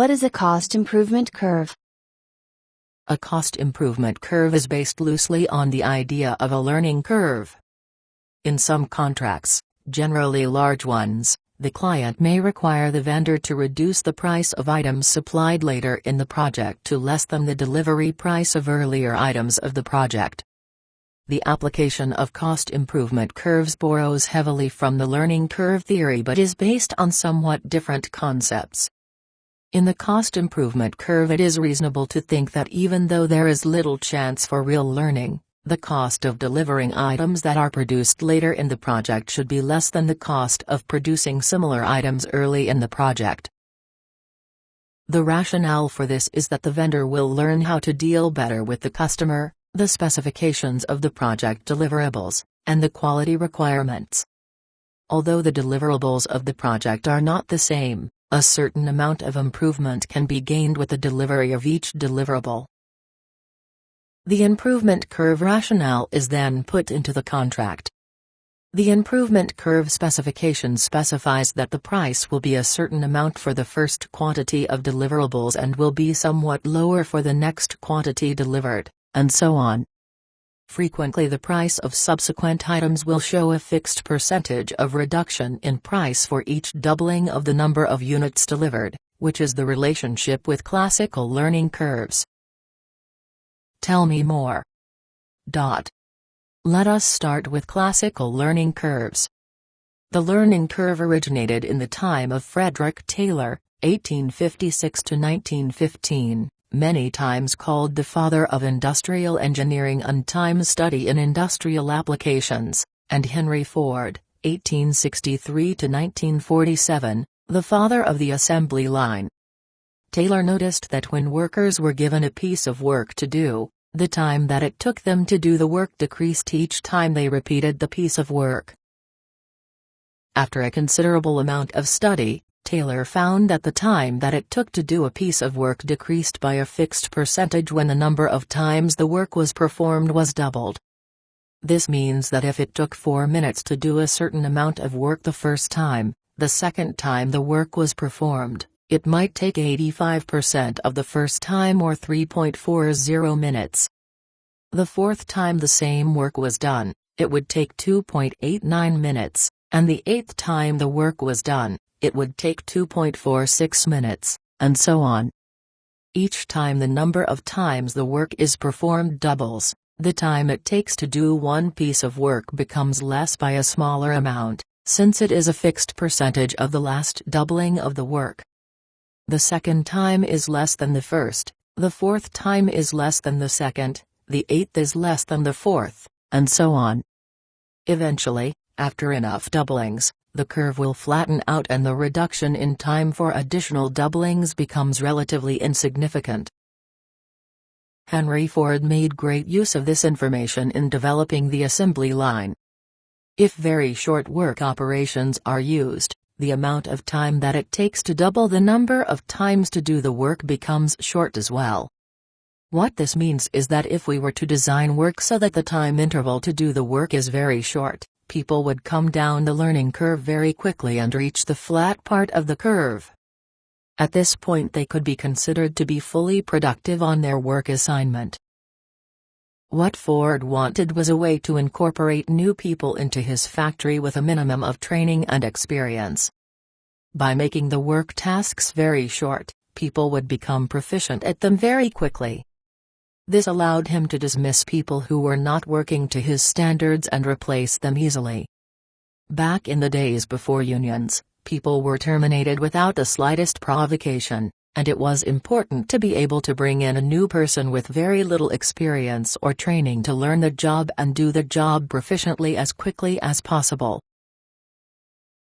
What is a cost improvement curve? A cost improvement curve is based loosely on the idea of a learning curve. In some contracts, generally large ones, the client may require the vendor to reduce the price of items supplied later in the project to less than the delivery price of earlier items of the project. The application of cost improvement curves borrows heavily from the learning curve theory but is based on somewhat different concepts. In the cost improvement curve, it is reasonable to think that even though there is little chance for real learning, the cost of delivering items that are produced later in the project should be less than the cost of producing similar items early in the project. The rationale for this is that the vendor will learn how to deal better with the customer, the specifications of the project deliverables, and the quality requirements. Although the deliverables of the project are not the same, a certain amount of improvement can be gained with the delivery of each deliverable. The improvement curve rationale is then put into the contract. The improvement curve specification specifies that the price will be a certain amount for the first quantity of deliverables and will be somewhat lower for the next quantity delivered, and so on. Frequently, the price of subsequent items will show a fixed percentage of reduction in price for each doubling of the number of units delivered, which is the relationship with classical learning curves. Tell me more. Let us start with classical learning curves. The learning curve originated in the time of Frederick Taylor, 1856 to 1915. Many times called the father of industrial engineering and time study in industrial applications, and Henry Ford, 1863 to 1947, the father of the assembly line. Taylor noticed that when workers were given a piece of work to do, the time that it took them to do the work decreased each time they repeated the piece of work. After a considerable amount of study, Taylor found that the time that it took to do a piece of work decreased by a fixed percentage when the number of times the work was performed was doubled. This means that if it took 4 minutes to do a certain amount of work the first time, the second time the work was performed, it might take 85% of the first time or 3.40 minutes. The fourth time the same work was done, it would take 2.89 minutes, and the eighth time the work was done, it would take 2.46 minutes, and so on. Each time the number of times the work is performed doubles, the time it takes to do one piece of work becomes less by a smaller amount, since it is a fixed percentage of the last doubling of the work. The second time is less than the first, the fourth time is less than the second, the eighth is less than the fourth, and so on. Eventually, after enough doublings, the curve will flatten out and the reduction in time for additional doublings becomes relatively insignificant. Henry Ford made great use of this information in developing the assembly line. If very short work operations are used, the amount of time that it takes to double the number of times to do the work becomes short as well. What this means is that if we were to design work so that the time interval to do the work is very short, people would come down the learning curve very quickly and reach the flat part of the curve. At this point they could be considered to be fully productive on their work assignment. What Ford wanted was a way to incorporate new people into his factory with a minimum of training and experience. By making the work tasks very short, people would become proficient at them very quickly. This allowed him to dismiss people who were not working to his standards and replace them easily. Back in the days before unions, people were terminated without the slightest provocation, and it was important to be able to bring in a new person with very little experience or training to learn the job and do the job proficiently as quickly as possible.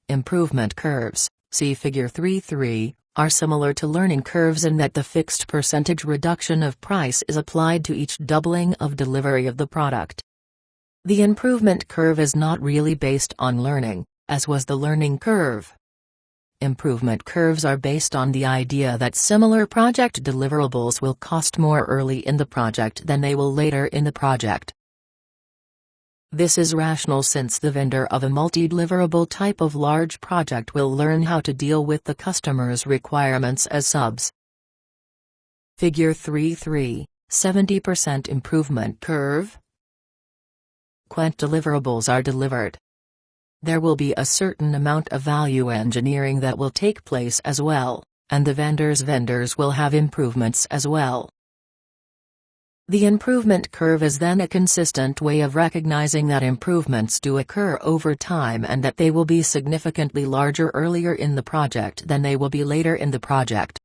Improvement curves, see Figure 3.3, are similar to learning curves in that the fixed percentage reduction of price is applied to each doubling of delivery of the product. The improvement curve is not really based on learning, as was the learning curve. Improvement curves are based on the idea that similar project deliverables will cost more early in the project than they will later in the project. This is rational since the vendor of a multi-deliverable type of large project will learn how to deal with the customer's requirements as subs, Figure 3.3, 70% improvement curve. When deliverables are delivered, there will be a certain amount of value engineering that will take place as well, and the vendors will have improvements as well. The improvement curve is then a consistent way of recognizing that improvements do occur over time and that they will be significantly larger earlier in the project than they will be later in the project.